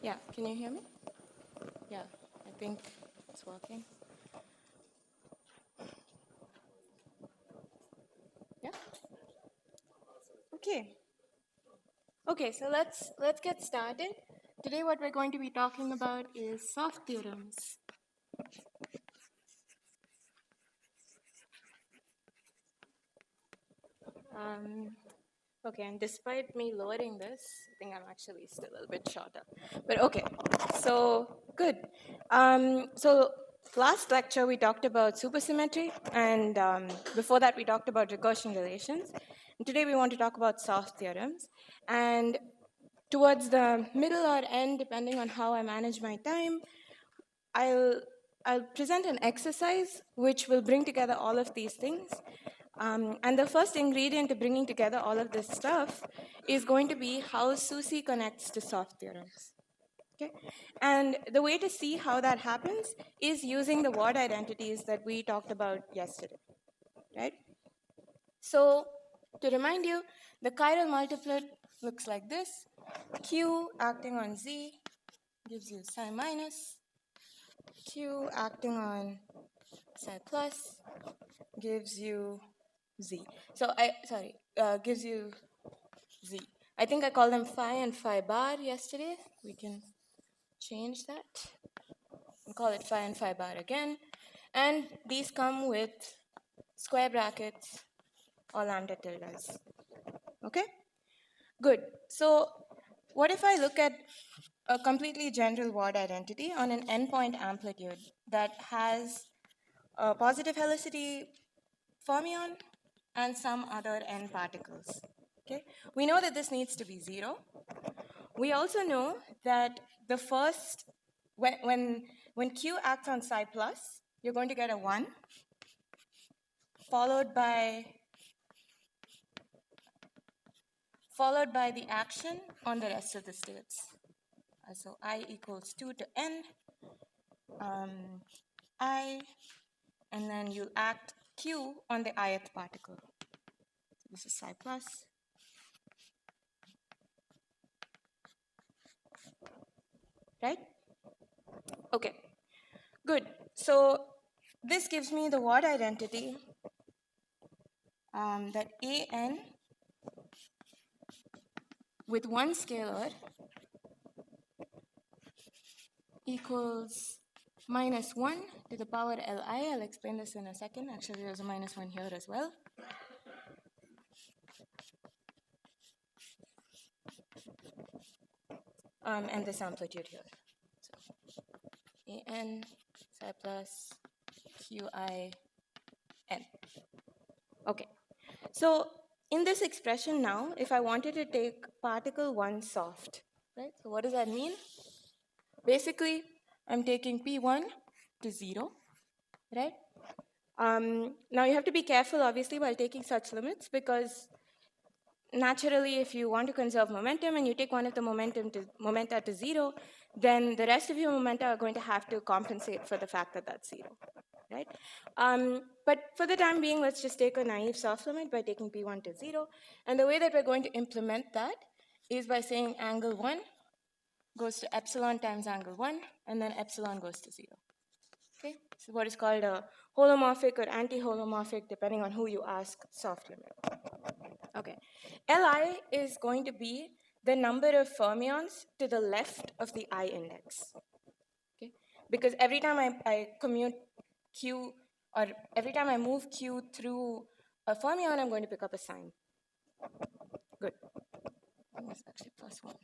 Yeah, can you hear me? Yeah, I think it's working. Yeah? Okay. Okay, so let's get started. Today what we're going to be talking about is soft theorems. Okay, and despite me lowering this, I think I'm actually still a little bit shorter. But okay, so good. So last lecture we talked about supersymmetry, and before that we talked about recursion relations. And today we want to talk about soft theorems. And towards the middle or end, depending on how I manage my time, I'll present an exercise which will bring together all of these things. And the first ingredient to bringing together all of this stuff is going to be how SUSY connects to soft theorems. Okay? And the way to see how that happens is using the word identities that we talked about yesterday. Right? So to remind you, the chiral multiplet looks like this. Q acting on Z gives you psi minus. Q acting on psi plus gives you Z. So gives you Z. I think I called them phi and phi bar yesterday. We can change that and call it phi and phi bar again. And these come with square brackets or lambda tildes. Okay? Good. So what if I look at a completely general word identity on an endpoint amplitude that has a positive helicity fermion and some other n particles? Okay? We know that this needs to be 0. We also know that the first, when Q acts on psi plus, you're going to get a 1, followed by the action on the rest of the states. So I equals 2 to n, I, and then you act Q on the ith particle. So this is psi plus. Right? Okay, good. So this gives me the word identity that an with one scalar equals minus 1 to the power li. I'll explain this in a second. Actually, there's a minus 1 here as well. And this amplitude here. So an psi plus qi n. Okay. So in this expression now, if I wanted to take particle 1 soft, right? So what does that mean? Basically, I'm taking P1 to 0, right? Now you have to be careful, obviously, while taking such limits, because naturally, if you want to conserve momentum and you take one of the momenta to 0, then the rest of your momenta are going to have to compensate for the fact that that's 0, right? But for the time being, let's just take a naive soft limit by taking P1 to 0. And the way that we're going to implement that is by saying angle 1 goes to epsilon times angle 1, and then epsilon goes to 0. Okay, so what is called a holomorphic or anti-holomorphic, depending on who you ask, soft limit. Okay, Li is going to be the number of fermions to the left of the I index. Okay, because every time I commute Q, or every time I move Q through a fermion, I'm going to pick up a sign. Good. That's actually plus 1.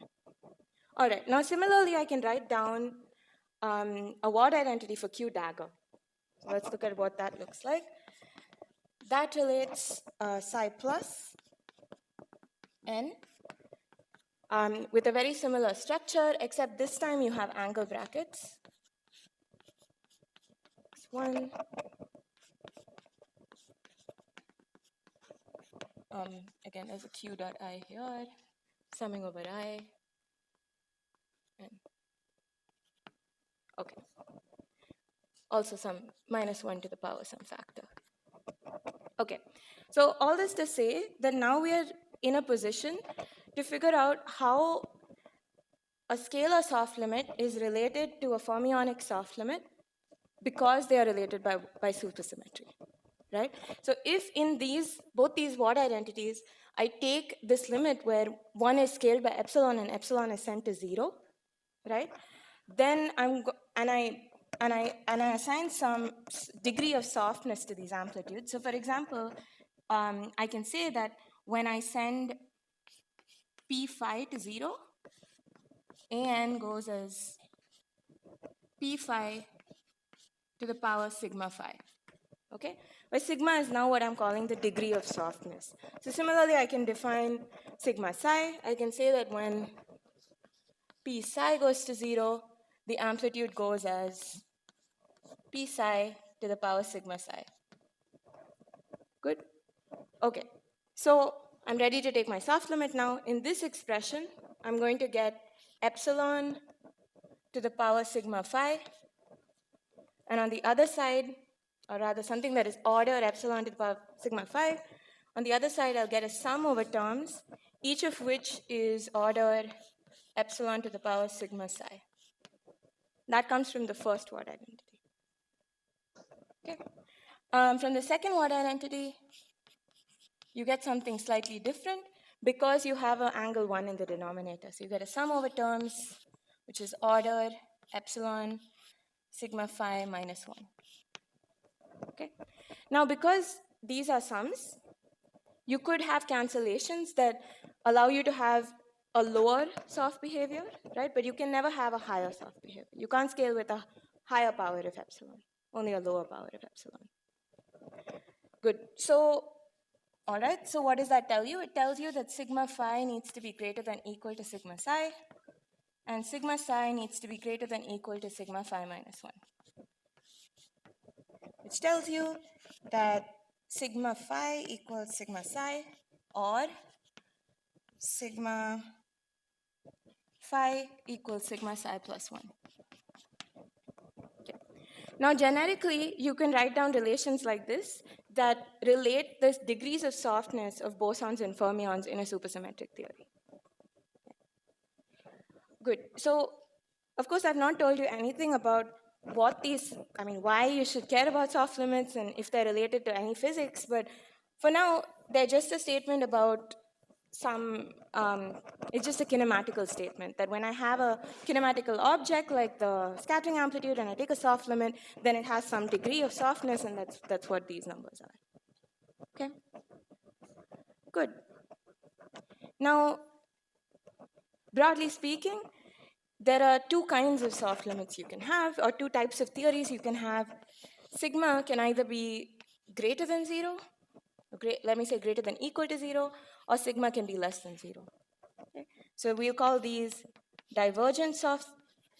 All right, now similarly, I can write down a word identity for Q dagger. So let's look at what that looks like. That relates psi plus n with a very similar structure, except this time you have angle brackets. X1. Again, there's a Q dot I here, summing over I. And okay. Also some minus 1 to the power some factor. Okay, so all this to say that now we are in a position to figure out how a scalar soft limit is related to a fermionic soft limit because they are related by supersymmetry, right? So if in both these Watt identities, I take this limit where one is scaled by epsilon and epsilon is sent to 0, right? Then I assign some degree of softness to these amplitudes. So for example, I can say that when I send p phi to 0, an goes as p phi to the power sigma phi. Okay, where sigma is now what I'm calling the degree of softness. So similarly, I can define sigma psi. I can say that when p psi goes to 0, the amplitude goes as p psi to the power sigma psi. Good? Okay, so I'm ready to take my soft limit now. In this expression, I'm going to get epsilon to the power sigma phi. And on the other side, or rather something that is order epsilon to the power sigma phi, on the other side, I'll get a sum over terms, each of which is order epsilon to the power sigma psi. That comes from the first Watt identity. Okay. From the second Watt identity, you get something slightly different because you have an angle 1 in the denominator. So you get a sum over terms, which is order epsilon sigma phi minus 1. Okay. Now, because these are sums, you could have cancellations that allow you to have a lower soft behavior, right? But you can never have a higher soft behavior. You can't scale with a higher power of epsilon, only a lower power of epsilon. Good. So, all right, so what does that tell you? It tells you that sigma phi needs to be greater than equal to sigma psi, and sigma psi needs to be greater than equal to sigma phi minus 1. Which tells you that sigma phi equals sigma psi, or sigma phi equals sigma psi plus 1. Okay. Now, generically, you can write down relations like this that relate the degrees of softness of bosons and fermions in a supersymmetric theory. Good. So, of course, I've not told you anything about why you should care about soft limits and if they're related to any physics, but for now, they're just a statement about it's just a kinematical statement that when I have a kinematical object like the scattering amplitude and I take a soft limit, then it has some degree of softness, and that's what these numbers are. Okay? Good. Now, broadly speaking, there are two kinds of soft limits you can have, or two types of theories you can have. Sigma can either be greater than 0, let me say greater than equal to 0, or sigma can be less than 0. Okay? So we'll call these divergent soft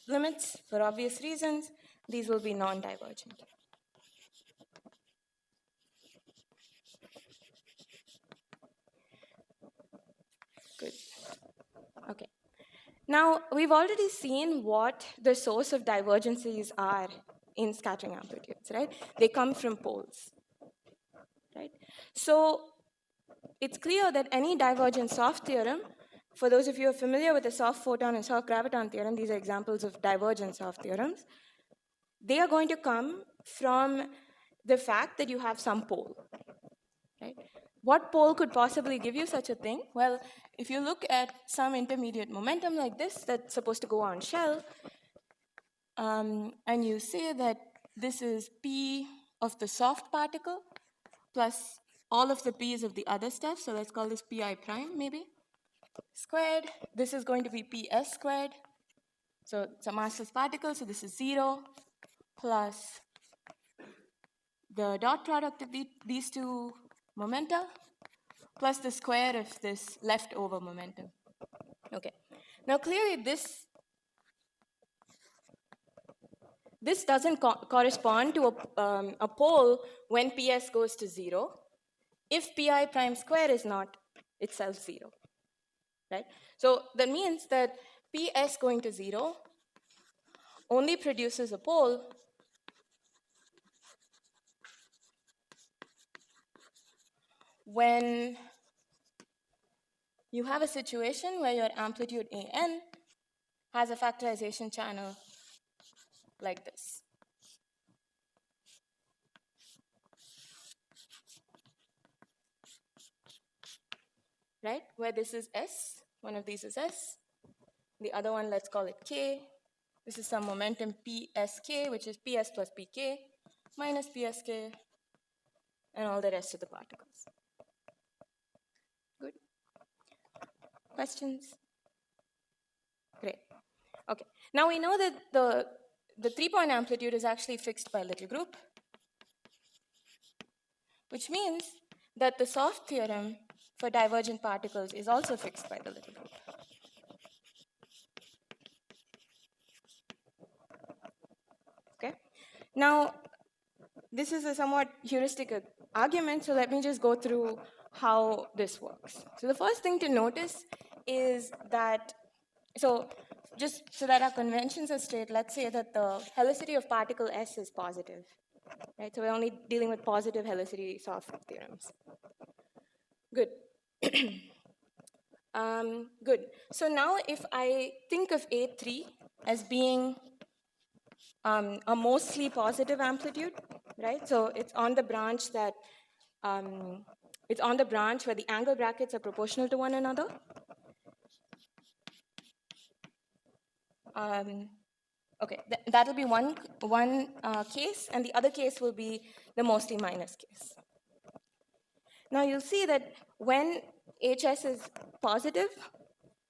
limits for obvious reasons. These will be non-divergent. Good. Okay. Now, we've already seen what the source of divergences are in scattering amplitudes, right? They come from poles, right? So it's clear that any divergent soft theorem, for those of you who are familiar with the soft photon and soft graviton theorem, these are examples of divergent soft theorems, they are going to come from the fact that you have some pole, right? What pole could possibly give you such a thing? Well, if you look at some intermediate momentum like this that's supposed to go on shell, and you say that this is P of the soft particle plus all of the P's of the other stuff, so let's call this Pi prime maybe, squared. This is going to be Ps squared. So it's a massless particle, so this is 0 plus the dot product of these two momenta plus the square of this leftover momentum. Okay. Now clearly this doesn't correspond to a pole when Ps goes to 0 if Pi prime square is not itself 0, right? So that means that Ps going to 0 only produces a pole when you have a situation where your amplitude An has a factorization channel like this. Right? Where this is S, one of these is S. The other one, let's call it K. This is some momentum PSK, which is PS plus PK minus PSK, and all the rest of the particles. Good. Questions? Great. Okay. Now we know that the 3-point amplitude is actually fixed by a little group, which means that the soft theorem for divergent particles is also fixed by the little group. Okay. Now, this is a somewhat heuristic argument, so let me just go through how this works. So the first thing to notice is that, so just so that our conventions are straight, let's say that the helicity of particle S is positive, right? So we're only dealing with positive helicity soft theorems. Good. Good. So now if I think of A3 as being a mostly positive amplitude, right? So it's on the branch that it's on the branch where the angle brackets are proportional to one another. Okay, that'll be one case, and the other case will be the mostly minus case. Now you'll see that when HS is positive,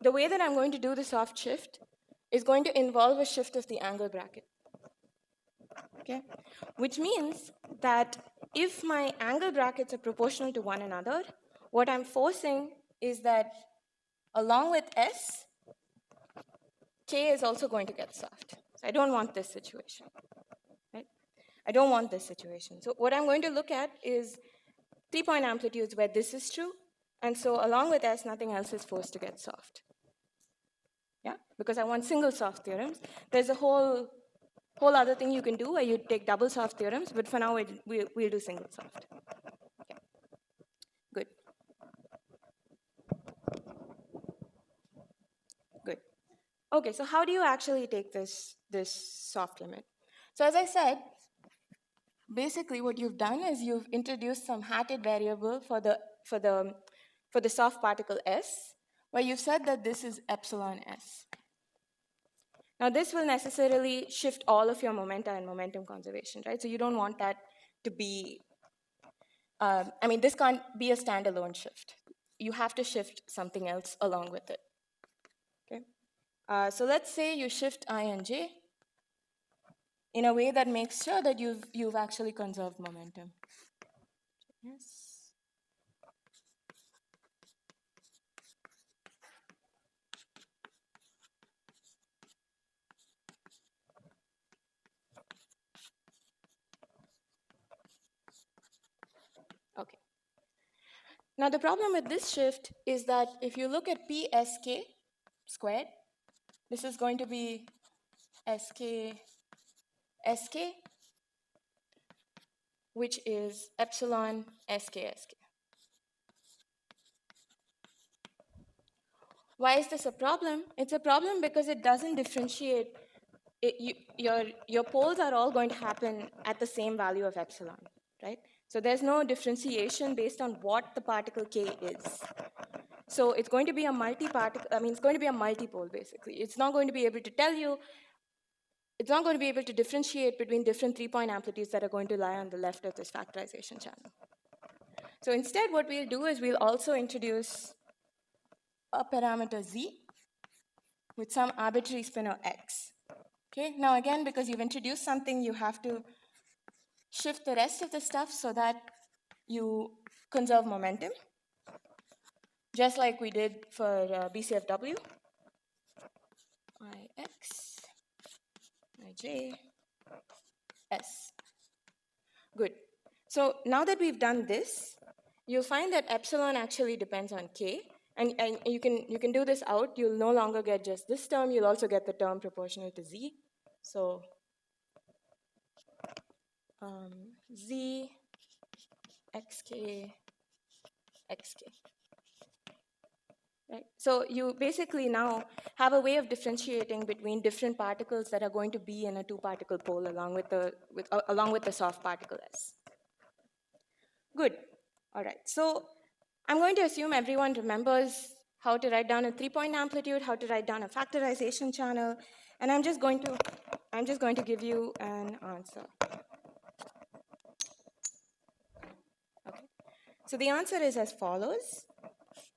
the way that I'm going to do the soft shift is going to involve a shift of the angle bracket. Okay, which means that if my angle brackets are proportional to one another, what I'm forcing is that along with S, K is also going to get soft. So I don't want this situation, right? I don't want this situation. So what I'm going to look at is 3-point amplitudes where this is true, and so along with S, nothing else is forced to get soft. Yeah, because I want single soft theorems. There's a whole other thing you can do where you take double soft theorems, but for now we'll do single soft. Okay. Good. Good. Okay, so how do you actually take this soft limit? So as I said, basically what you've done is you've introduced some hatted variable for the soft particle S, where you've said that this is epsilon S. Now this will necessarily shift all of your momenta and momentum conservation, right? So you don't want that to be, I mean, this can't be a standalone shift. You have to shift something else along with it, okay? So let's say you shift I and J in a way that makes sure that you've actually conserved momentum. Yes. Okay. Now the problem with this shift is that if you look at PSK squared, this is going to be SK, which is epsilon SK. Why is this a problem? It's a problem because it doesn't differentiate. Your poles are all going to happen at the same value of epsilon, right? So there's no differentiation based on what the particle K is. So it's going to be a multi-particle, I mean, it's going to be a multipole, basically. It's not going to be able to tell you, it's not going to be able to differentiate between different 3-point amplitudes that are going to lie on the left of this factorization channel. So instead, what we'll do is we'll also introduce a parameter Z with some arbitrary spinor X. Okay, now again, because you've introduced something, you have to shift the rest of the stuff so that you conserve momentum, just like we did for BCFW. Ix, Ij, S. Good. So now that we've done this, you'll find that epsilon actually depends on K. And you can do this out. You'll no longer get just this term. You'll also get the term proportional to Z. So Z, XK, XK. right? So you basically now have a way of differentiating between different particles that are going to be in a two-particle pole along with the soft particle S. Good. All right. So I'm going to assume everyone remembers how to write down a three-point amplitude, how to write down a factorization channel, and I'm just going to give you an answer. Okay. So the answer is as follows.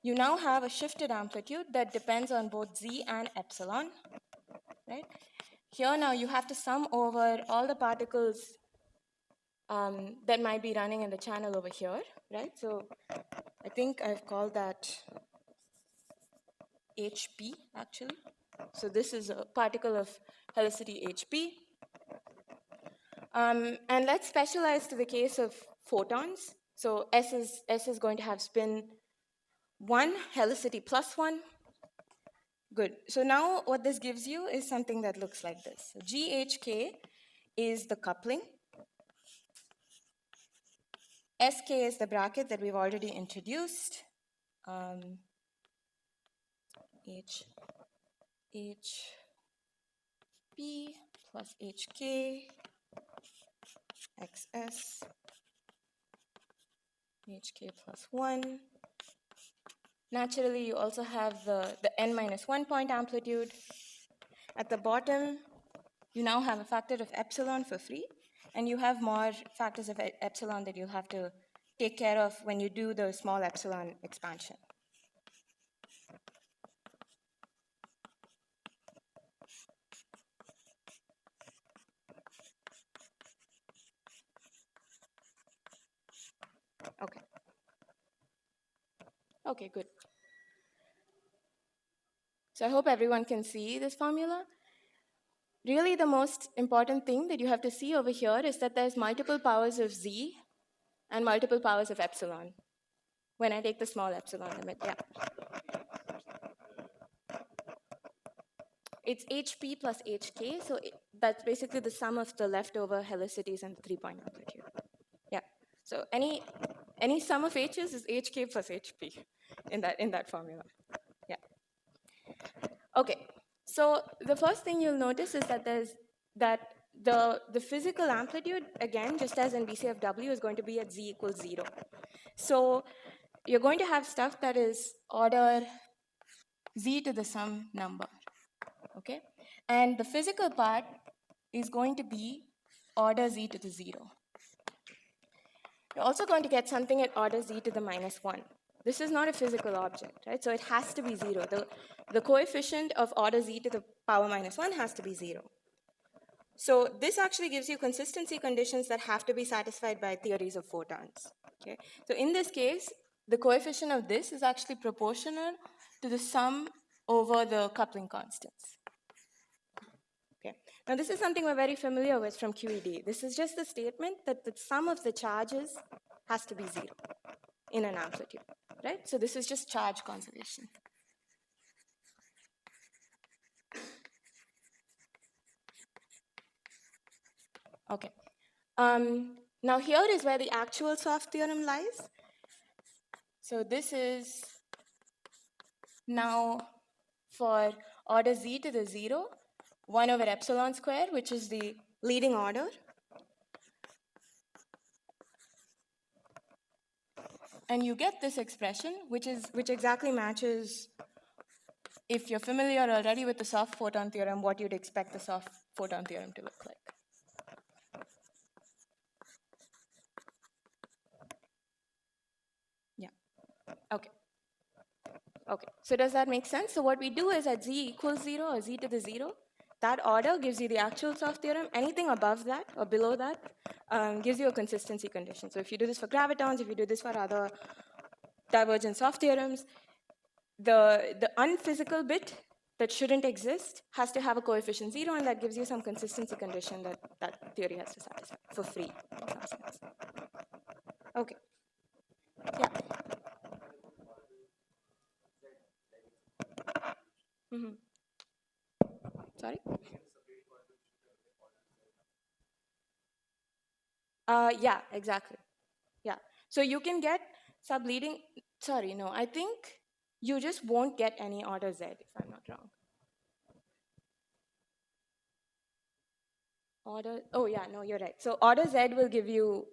You now have a shifted amplitude that depends on both z and epsilon, right? Here now you have to sum over all the particles that might be running in the channel over here, right? So I think I've called that HP actually. So this is a particle of helicity HP. And let's specialize to the case of photons. So S is going to have spin 1, helicity plus 1. Good. So now what this gives you is something that looks like this. So GHK is the coupling. SK is the bracket that we've already introduced. HP plus HK, XS, HK plus 1. Naturally, you also have the n minus 1 point amplitude. At the bottom, you now have a factor of epsilon for free, and you have more factors of epsilon that you'll have to take care of when you do the small epsilon expansion. Okay. Okay, good. So I hope everyone can see this formula. Really, the most important thing that you have to see over here is that there's multiple powers of z and multiple powers of epsilon when I take the small epsilon limit. Yeah. It's HP plus HK, so that's basically the sum of the leftover helicities and the three-point amplitude. Yeah. So any sum of H's is HK plus HP in that formula. Yeah. Okay. So the first thing you'll notice is that the physical amplitude, again, just as in BCFW, is going to be at z equals 0. So you're going to have stuff that is order z to the sum number, okay? And the physical part is going to be order z to the 0. You're also going to get something at order z to the minus 1. This is not a physical object, right? So it has to be 0. The coefficient of order z to the power minus 1 has to be 0. So this actually gives you consistency conditions that have to be satisfied by theories of photons. Okay? So in this case, the coefficient of this is actually proportional to the sum over the coupling constants. Okay. Now this is something we're very familiar with from QED. This is just the statement that the sum of the charges has to be 0 in an amplitude, right? So this is just charge conservation. Okay. Now here is where the actual soft theorem lies. So this is now for order z to the 0, 1 over epsilon square, which is the leading order. And you get this expression, which exactly matches, if you're familiar already with the soft photon theorem, what you'd expect the soft photon theorem to look like. Yeah. Okay. Okay. So does that make sense? So what we do is at z equals 0 or z to the 0, that order gives you the actual soft theorem. Anything above that or below that gives you a consistency condition. So if you do this for gravitons, if you do this for other divergent soft theorems, the unphysical bit that shouldn't exist has to have a coefficient 0, and that gives you some consistency condition that theory has to satisfy for free in some sense. Okay. Yeah. Mm-hmm. Sorry? Yeah, exactly. Yeah. So you can get subleading. Sorry, no, I think you just won't get any order Z, if I'm not wrong. Order, oh yeah, no, you're right. So order Z will give you,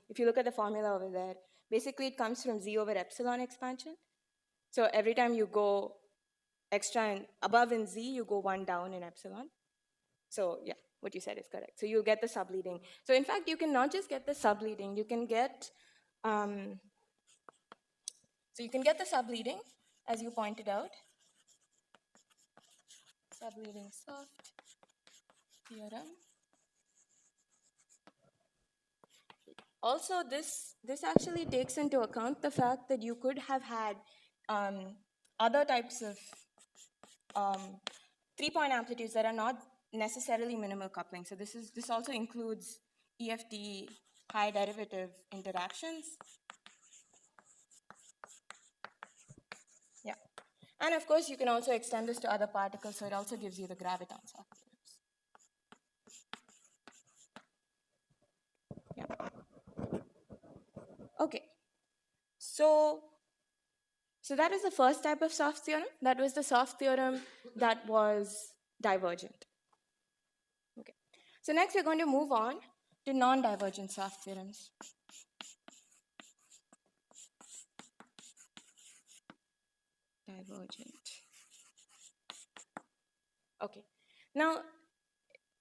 if you look at the formula over there, basically it comes from Z over epsilon expansion. So every time you go extra and above in Z, you go one down in epsilon. So yeah, what you said is correct. So you get the subleading. So in fact, you can not just get the subleading, you can get, so you can get the subleading, as you pointed out. Subleading soft theorem. Also, this actually takes into account the fact that you could have had other types of 3-point amplitudes that are not necessarily minimal coupling. So this also includes EFT high derivative interactions. Yeah. And of course, you can also extend this to other particles, so it also gives you the gravitons of theorems. Yeah. Okay. So that is the first type of soft theorem. That was the soft theorem that was divergent. Okay. So next we're going to move on to non-divergent soft theorems. Divergent. Okay. Now,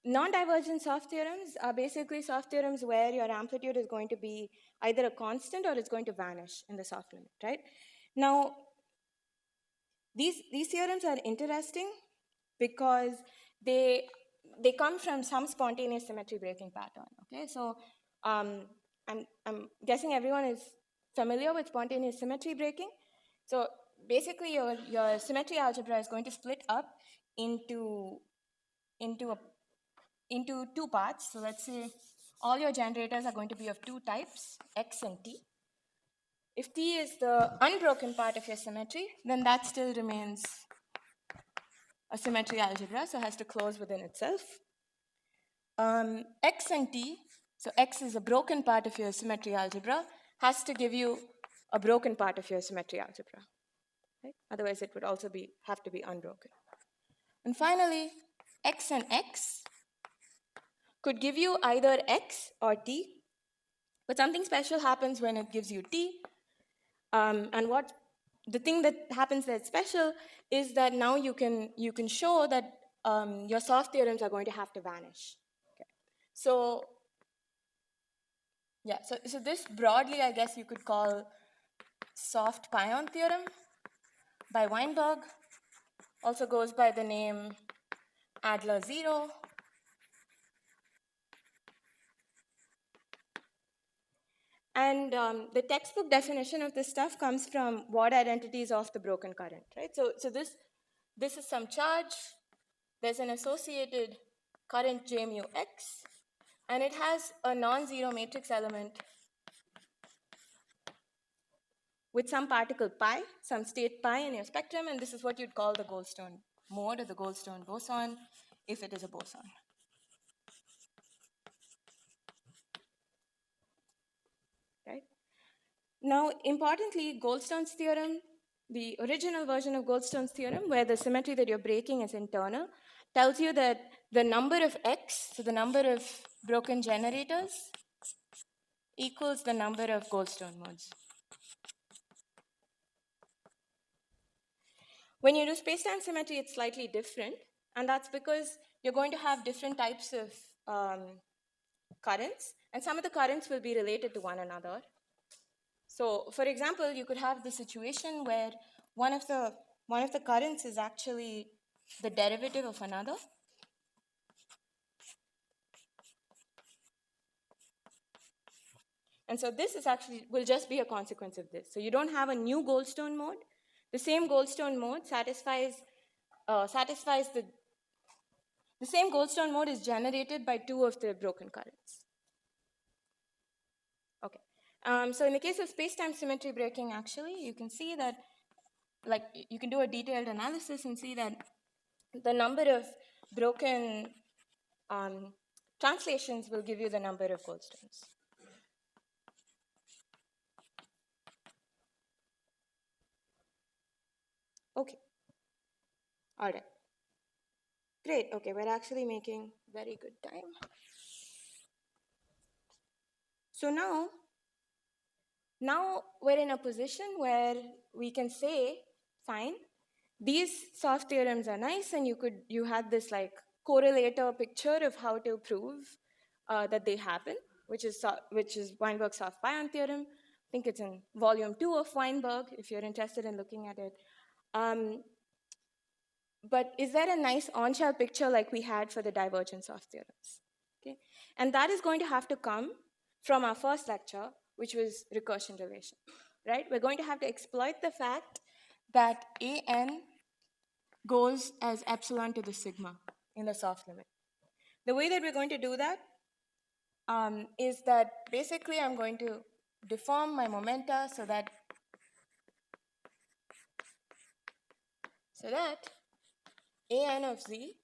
non-divergent soft theorems are basically soft theorems where your amplitude is going to be either a constant or it's going to vanish in the soft limit, right? Now, these theorems are interesting because they come from some spontaneous symmetry breaking pattern, okay? So I'm guessing everyone is familiar with spontaneous symmetry breaking. So basically your symmetry algebra is going to split up into two parts. So let's say all your generators are going to be of two types, X and T. If T is the unbroken part of your symmetry, then that still remains a symmetry algebra, so it has to close within itself. X and T, so X is a broken part of your symmetry algebra, has to give you a broken part of your symmetry algebra. Right? Otherwise, it would also have to be unbroken. And finally, X and X could give you either X or T, but something special happens when it gives you T. And what the thing that happens that's special is that now you can show that your soft theorems are going to have to vanish. Okay. So yeah, so this broadly, I guess you could call soft pion theorem by Weinberg. Also goes by the name Adler zero. And the textbook definition of this stuff comes from word identities of the broken current, right? So this is some charge. There's an associated current J mu X, and it has a non-zero matrix element with some particle pi, some state pi in your spectrum, and this is what you'd call the Goldstone mode or the Goldstone boson if it is a boson. Right? Now, importantly, Goldstone's theorem, the original version of Goldstone's theorem, where the symmetry that you're breaking is internal, tells you that the number of X, so the number of broken generators, equals the number of Goldstone modes. When you do space-time symmetry, it's slightly different, and that's because you're going to have different types of currents, and some of the currents will be related to one another. So, for example, you could have the situation where one of the currents is actually the derivative of another. And so this is will just be a consequence of this. So you don't have a new Goldstone mode. The same Goldstone mode satisfies the same Goldstone mode is generated by two of the broken currents. Okay. So in the case of space-time symmetry breaking, actually, you can see that, like, you can do a detailed analysis and see that the number of broken translations will give you the number of Goldstones. Okay. All right. Great. Okay, we're actually making very good time. So now we're in a position where we can say, fine, these soft theorems are nice, and you had this like correlator picture of how to prove that they happen, which is Weinberg's soft pion theorem. I think it's in volume 2 of Weinberg, if you're interested in looking at it. But is there a nice on-shell picture like we had for the divergence of theorems? Okay, and that is going to have to come from our first lecture, which was recursion relation, right? We're going to have to exploit the fact that an goes as epsilon to the sigma in the soft limit. The way that we're going to do that is that basically I'm going to deform my momenta so that an of z,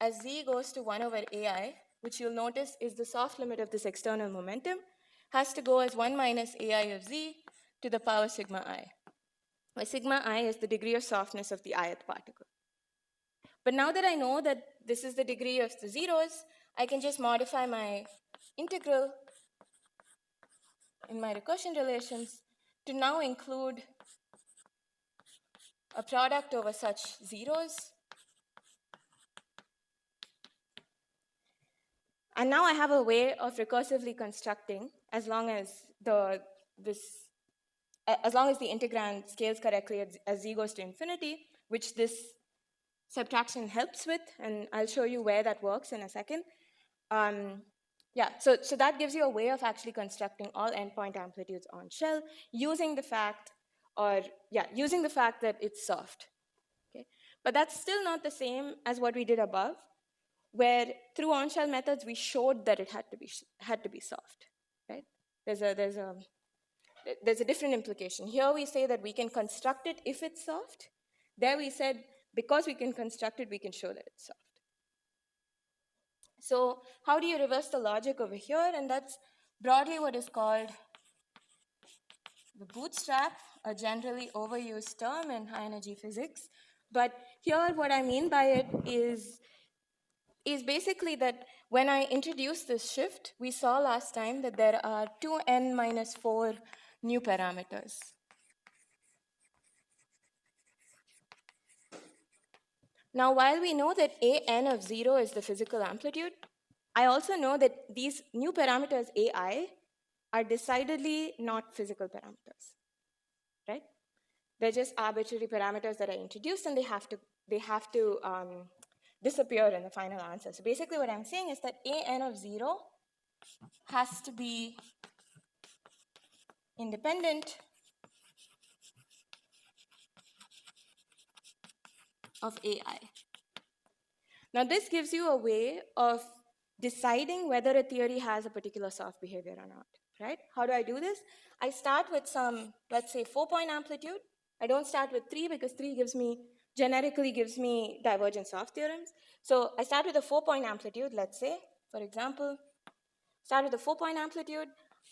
as z goes to 1 over ai, which you'll notice is the soft limit of this external momentum, has to go as 1 minus ai of z to the power sigma I, where sigma I is the degree of softness of the ith particle. But now that I know that this is the degree of the zeros, I can just modify my integral in my recursion relations to now include a product over such zeros. And now I have a way of recursively constructing, as long as the integrand scales correctly as z goes to infinity, which this subtraction helps with, and I'll show you where that works in a second. So that gives you a way of actually constructing all endpoint amplitudes on shell using the fact that it's soft. Okay, but that's still not the same as what we did above, where through on-shell methods we showed that it had to be soft. Right? There's a different implication. Here we say that we can construct it if it's soft. There we said because we can construct it, we can show that it's soft. So how do you reverse the logic over here? And that's broadly what is called the bootstrap, a generally overused term in high energy physics. But here what I mean by it is basically that when I introduce this shift, we saw last time that there are 2n minus 4 new parameters. Now, while we know that an of 0 is the physical amplitude, I also know that these new parameters ai are decidedly not physical parameters, right? They're just arbitrary parameters that are introduced, and they have to disappear in the final answer. So basically what I'm saying is that an of 0 has to be independent of ai. Now this gives you a way of deciding whether a theory has a particular soft behavior or not, right? How do I do this? I start with some, let's say, 4-point amplitude. I don't start with 3 because 3 generically gives me divergent soft theorems. So I start with a 4-point amplitude, let's say, for example. Start with a 4-point amplitude.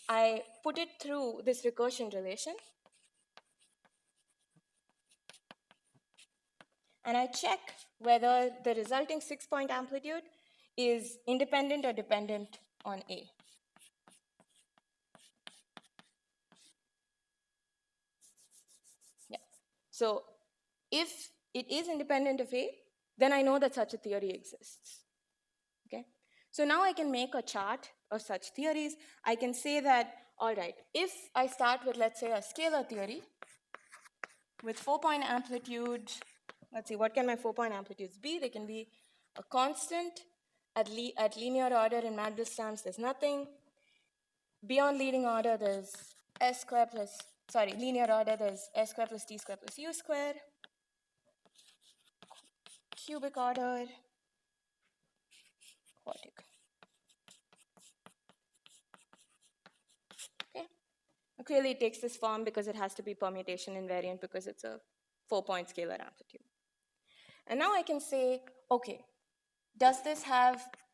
I put it through this recursion relation. And I check whether the resulting 6-point amplitude is independent or dependent on A. Yeah. So if it is independent of A, then I know that such a theory exists. Okay. So now I can make a chart of such theories. I can say that, all right, if I start with, let's say, a scalar theory with 4-point amplitude, let's see, what can my 4-point amplitudes be? They can be a constant. At linear order in Magdal's terms, there's nothing. Beyond leading order, there's linear order, there's s squared plus t squared plus u squared. Cubic order, quartic. Okay. Now, clearly it takes this form because it has to be permutation invariant because it's a 4-point scalar amplitude. And now I can say, okay,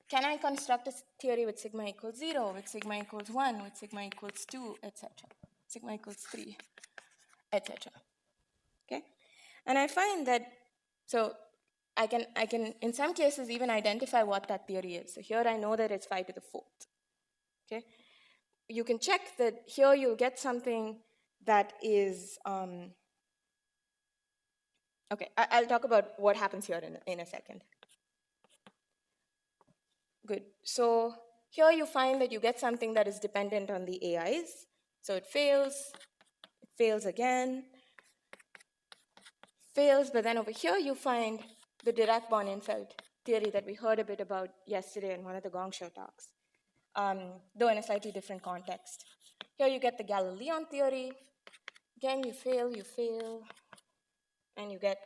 can I construct a theory with sigma equals 0, with sigma equals 1, with sigma equals 2, etc., sigma equals 3, etc.? Okay. And I find that, so I can in some cases even identify what that theory is. So here I know that it's 5 to the 4th. Okay, you can check that here you'll get something that is, okay, I'll talk about what happens here in a second. Good. So here you find that you get something that is dependent on the AIs. So it fails again, fails, but then over here you find the Dirac-Born-Infeld theory that we heard a bit about yesterday in one of the Gong Show talks, though in a slightly different context. Here you get the Galilean theory. Again, you fail, and you get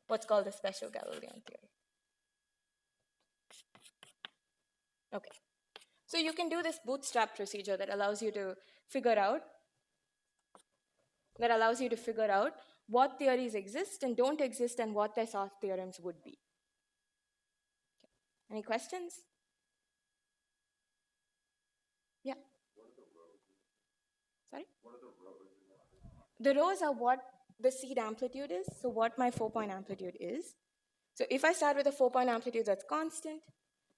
what's called the special Galilean theory. Okay. So you can do this bootstrap procedure that allows you to figure out what theories exist and don't exist and what their soft theorems would be. Okay. Any questions? Yeah. What are the rows? Sorry? What are the rows? The rows are what the seed amplitude is, so what my 4-point amplitude is. So if I start with a 4-point amplitude that's constant,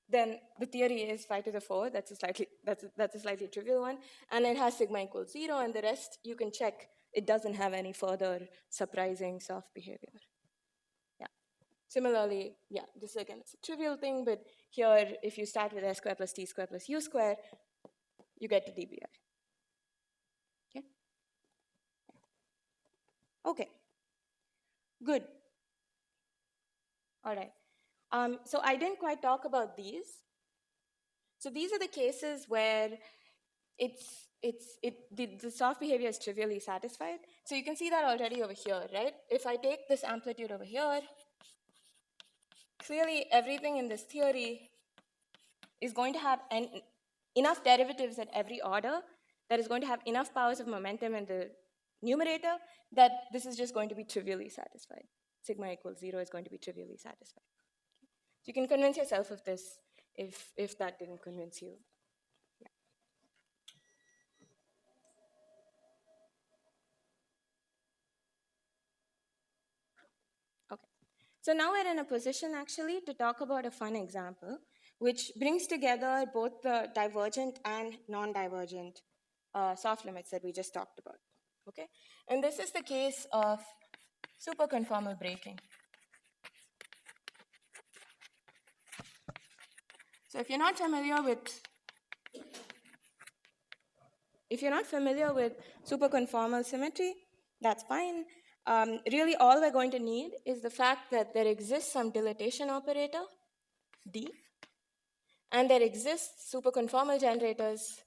then the theory is 5 to the 4. That's a slightly trivial one, and it has sigma equals 0, and the rest you can check. It doesn't have any further surprising soft behavior. Yeah. Similarly, yeah, this again is a trivial thing, but here if you start with s squared plus t squared plus u squared, you get to dBi. Okay. Okay. Good. All right. So I didn't quite talk about these. So these are the cases where the soft behavior is trivially satisfied. So you can see that already over here, right? If I take this amplitude over here, clearly everything in this theory is going to have enough derivatives at every order that is going to have enough powers of momentum in the numerator that this is just going to be trivially satisfied. Sigma equals 0 is going to be trivially satisfied. So you can convince yourself of this if that didn't convince you. Yeah. Okay. So now we're in a position actually to talk about a fun example which brings together both the divergent and non-divergent soft limits that we just talked about. Okay? And this is the case of superconformal braking. So if you're not familiar with superconformal symmetry, that's fine. Really, all we're going to need is the fact that there exists some dilatation operator, D, and there exists superconformal generators,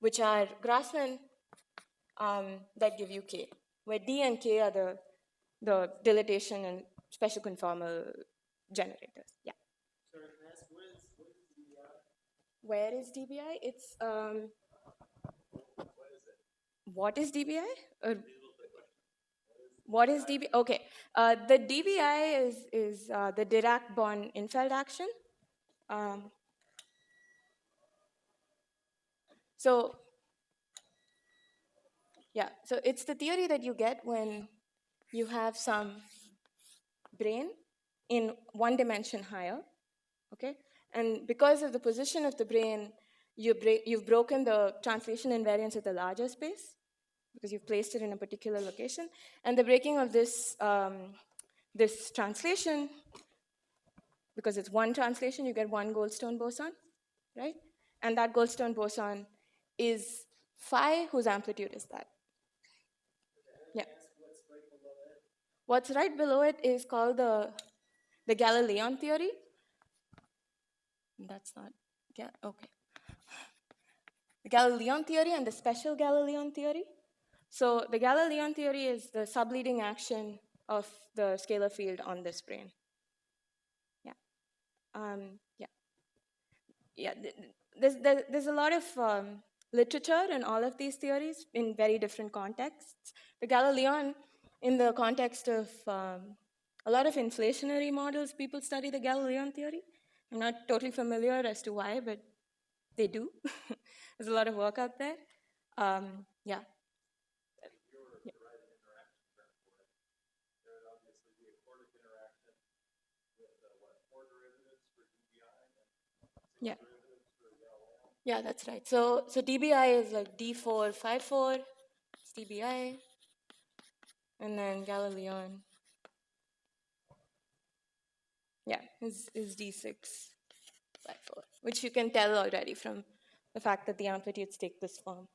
which are Grassmann, that give you K, where D and K are the dilatation and special conformal generators. Yeah. Sorry, can I ask, what is DBI? Where is DBI? It's what is DBI? What is DBI? Okay, the DBI is the Dirac-Born-Infeld action. So yeah, so it's the theory that you get when you have some brain in one dimension higher, okay? And because of the position of the brain, you've broken the translation invariance of the larger space because you've placed it in a particular location. And the breaking of this, this translation, because it's one translation, you get one Goldstone boson, right? And that Goldstone boson is phi, whose amplitude is that. Yeah. What's right below it is called the Galilean theory. That's not, yeah, okay. The Galilean theory and the special Galilean theory. So the Galilean theory is the subleading action of the scalar field on this brane. Yeah. Yeah. There's a lot of literature in all of these theories in very different contexts. The Galilean, in the context of a lot of inflationary models, people study the Galilean theory. I'm not totally familiar as to why, but they do. There's a lot of work out there. Yeah. Yeah. Yeah, that's right. So dBi is like D454, it's dBi, and then Galilean, yeah, is D654, which you can tell already from the fact that the amplitudes take this form.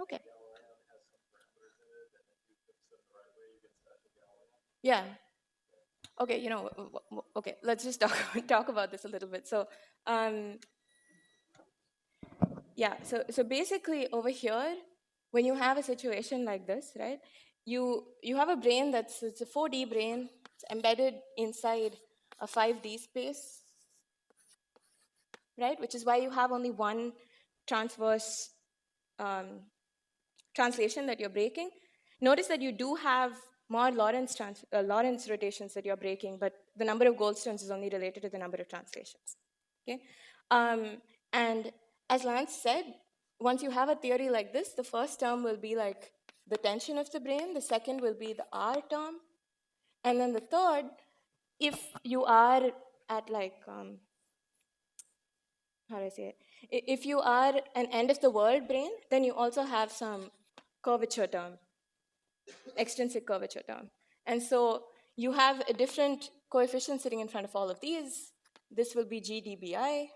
Okay. Yeah. Okay, okay, let's just talk about this a little bit. So, yeah, so basically over here, when you have a situation like this, right, you have a brain it's a 4D brain, it's embedded inside a 5D space, right, which is why you have only one transverse translation that you're breaking. Notice that you do have more Lorentz rotations that you're breaking, but the number of Goldstones is only related to the number of translations. Okay, and as Lance said, once you have a theory like this, the first term will be like the tension of the brain, the second will be the R term, and then the third, if you are at like how do I say it? If you are an end of the world brain, then you also have some curvature term, extrinsic curvature term. And so you have a different coefficient sitting in front of all of these. This will be G dBi.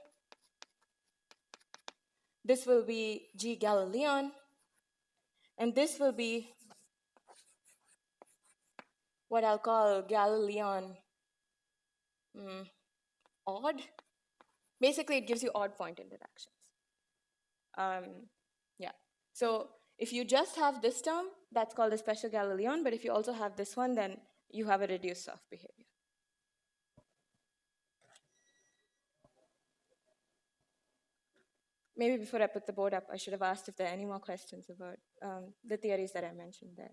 This will be G Galilean. And this will be what I'll call Galilean odd. Basically, it gives you odd point interactions. Yeah. So if you just have this term, that's called a special Galilean. But if you also have this one, then you have a reduced soft behavior. Maybe before I put the board up, I should have asked if there are any more questions about the theories that I mentioned there.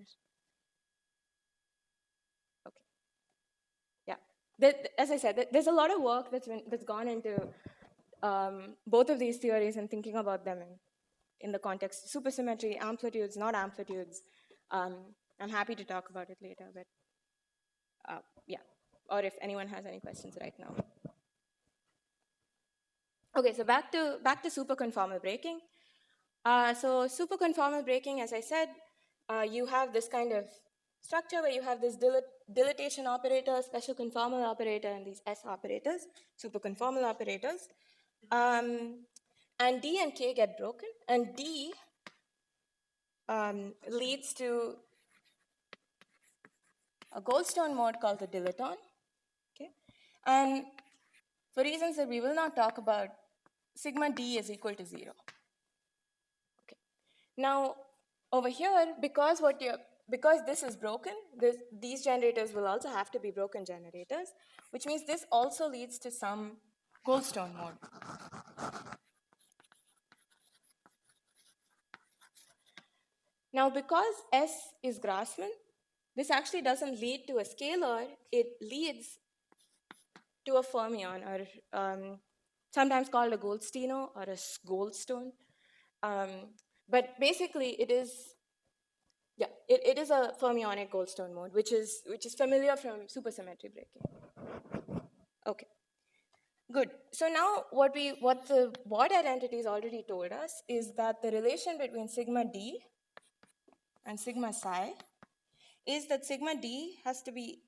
Okay. Yeah. As I said, there's a lot of work that's gone into both of these theories and thinking about them in the context of supersymmetry, amplitudes, not amplitudes. I'm happy to talk about it later, but yeah. Or if anyone has any questions right now. Okay, so back to superconformal breaking. So superconformal breaking, as I said, you have this kind of structure where you have this dilatation operator, special conformal operator, and these S operators, superconformal operators. And D and K get broken, and D leads to a Goldstone mode called the dilaton. Okay, and for reasons that we will not talk about, sigma D is equal to 0. Okay. Now, over here, because this is broken, these generators will also have to be broken generators, which means this also leads to some Goldstone mode. Now, because S is Grassmann, this actually doesn't lead to a scalar, it leads to a fermion, or sometimes called a Goldstino or a Goldstone. But basically, it is a fermionic Goldstone mode, which is familiar from supersymmetry breaking. Okay, good. So now what the Ward identities already told us is that the relation between sigma D and sigma psi is that sigma D has to be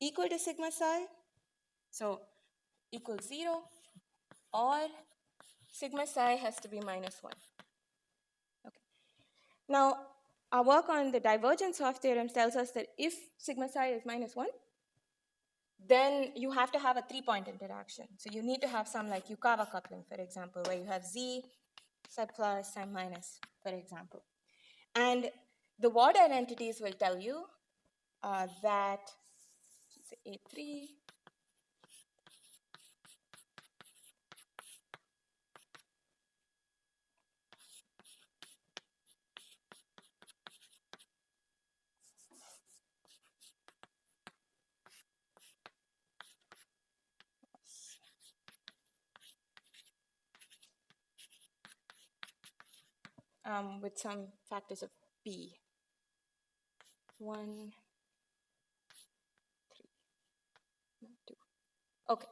equal to sigma psi, so equals 0, or sigma psi has to be -1. Okay. Now, our work on the divergence of theorem tells us that if sigma psi is -1, then you have to have a 3-point interaction. So you need to have some like Yukawa coupling, for example, where you have Z, psi plus, psi minus, for example. And the Ward identities will tell you that A3, with some factors of p. 1, 3, 2. Okay.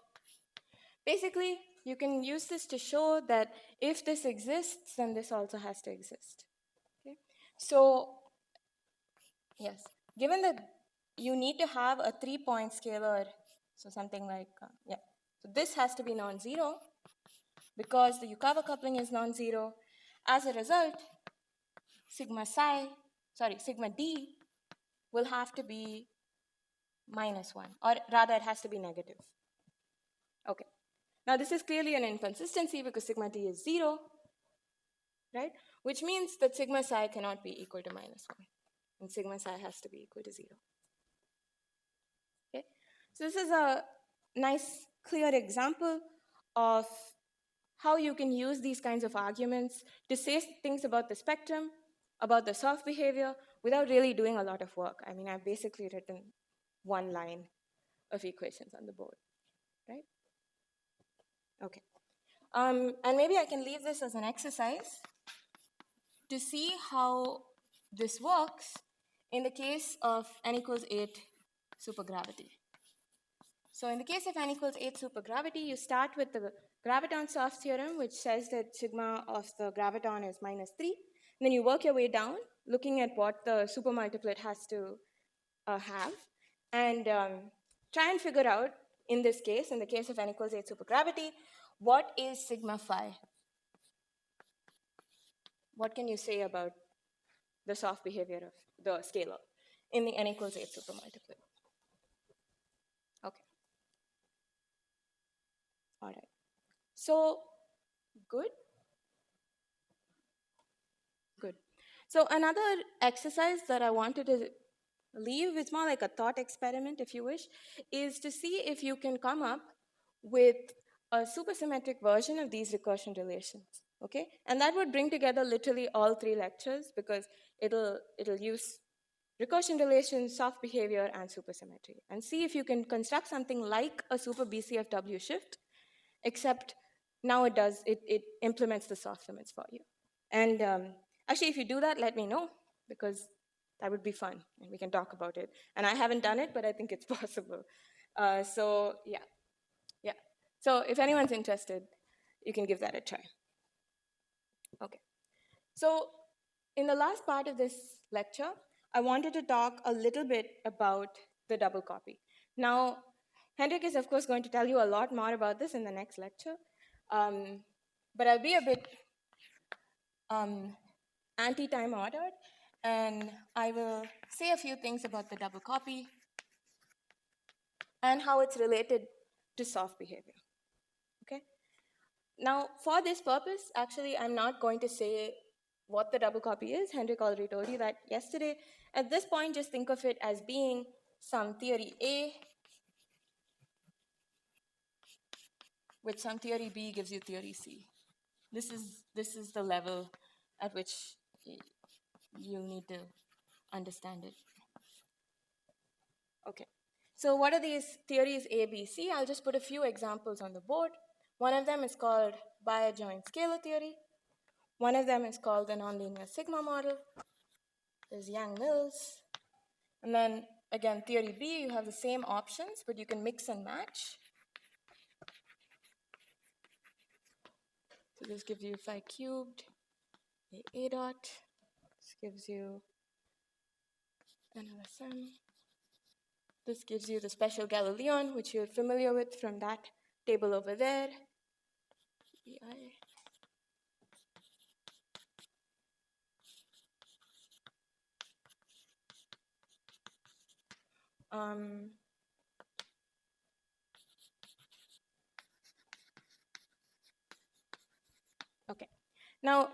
Basically, you can use this to show that if this exists, then this also has to exist. Okay? So, yes, given that you need to have a 3-point scalar, so something like, so this has to be non-zero because the Yukawa coupling is non-zero. As a result, sigma d will have to be -1, or rather it has to be negative. Okay. Now this is clearly an inconsistency because sigma d is 0, right? Which means that sigma psi cannot be equal to -1, and sigma psi has to be equal to 0. Okay? So this is a nice, clear example of how you can use these kinds of arguments to say things about the spectrum, about the soft behavior, without really doing a lot of work. I mean, I've basically written one line of equations on the board, right? Okay. And maybe I can leave this as an exercise to see how this works in the case of n equals 8 supergravity. So in the case of n equals 8 supergravity, you start with the graviton soft theorem, which says that sigma of the graviton is -3. And then you work your way down, looking at what the supermultiplet has to have, and try and figure out, in this case, in the case of n equals 8 supergravity, what is sigma phi? What can you say about the soft behavior of the scalar in the n equals 8 supermultiplet? Okay. All right. So, good. Good. So another exercise that I wanted to leave, it's more like a thought experiment, if you wish, is to see if you can come up with a supersymmetric version of these recursion relations, okay? And that would bring together literally all 3 lectures because it'll use recursion relations, soft behavior, and supersymmetry, and see if you can construct something like a super BCFW shift, except now it implements the soft limits for you. And actually, if you do that, let me know, because that would be fun, and we can talk about it. And I haven't done it, but I think it's possible. So yeah. So if anyone's interested, you can give that a try. Okay. So in the last part of this lecture, I wanted to talk a little bit about the double copy. Now, Hendrik is, of course, going to tell you a lot more about this in the next lecture. But I'll be a bit anti-time ordered, and I will say a few things about the double copy and how it's related to soft behavior. Okay? Now, for this purpose, actually, I'm not going to say what the double copy is. Hendrik already told you that yesterday. At this point, just think of it as being some theory A with some theory B gives you theory C. This is the level at which you need to understand it. Okay. So what are these theories A, B, C? I'll just put a few examples on the board. One of them is called bi-adjoint scalar theory. One of them is called the nonlinear sigma model. There's Yang-Mills. And then, again, theory B, you have the same options, but you can mix and match. So this gives you phi cubed, A dot. This gives you an LSM. This gives you the special Galilean, which you're familiar with from that table over there. Okay. Now,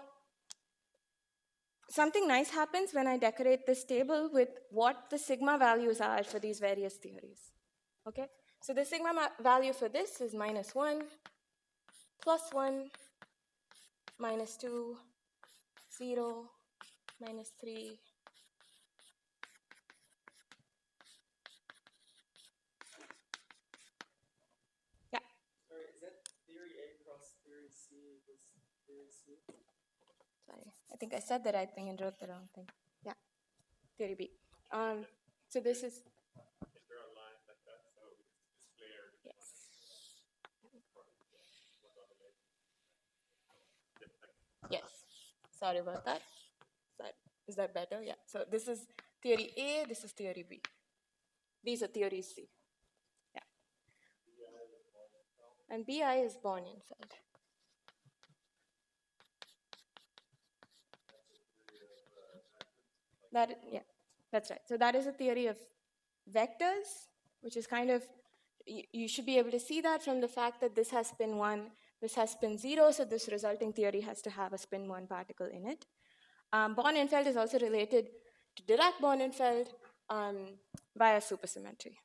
something nice happens when I decorate this table with what the sigma values are for these various theories. Okay? So the sigma value for this is -1, +1, -2, 0, -3. Yeah. Sorry, is that theory A cross theory C equals theory C? Sorry, I think I said the right thing and wrote the wrong thing. Yeah, theory B. So this is. Yes. Yes. Sorry about that. Is that better? Yeah. So this is theory A, this is theory B. These are theories C. Yeah. And BI is Born-Infeld. Yeah, that's right. So that is a theory of vectors, which is kind of, you should be able to see that from the fact that this has spin 1, this has spin 0, so this resulting theory has to have a spin 1 particle in it. Born-Infeld is also related to Dirac-Born-Infeld via supersymmetry.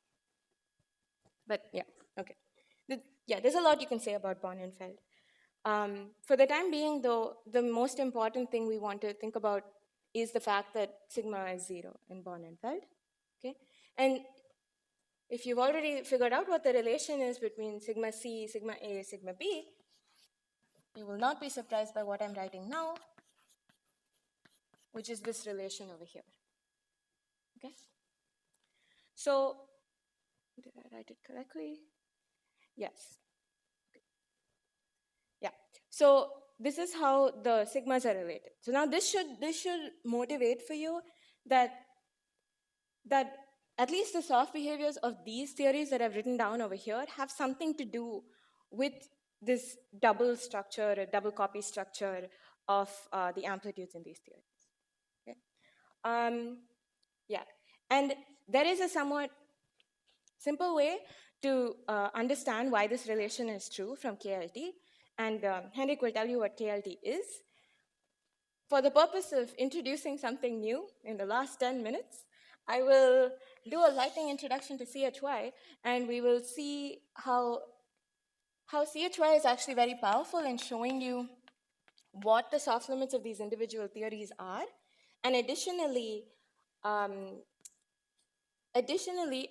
But yeah, okay. Yeah, there's a lot you can say about Born-Infeld. For the time being, though, the most important thing we want to think about is the fact that sigma is 0 in Born-Infeld. Okay? And if you've already figured out what the relation is between sigma C, sigma A, sigma B, you will not be surprised by what I'm writing now, which is this relation over here. Okay? So, did I write it correctly? Yes. Okay. Yeah. So this is how the sigmas are related. So now this should motivate for you that at least the soft behaviors of these theories that I've written down over here have something to do with this double structure, a double copy structure of the amplitudes in these theories. Okay? Yeah, and there is a somewhat simple way to understand why this relation is true from KLT, and Henrik will tell you what KLT is. For the purpose of introducing something new in the last 10 minutes, I will do a lightning introduction to CHY, and we will see how CHY is actually very powerful in showing you what the soft limits of these individual theories are. And additionally,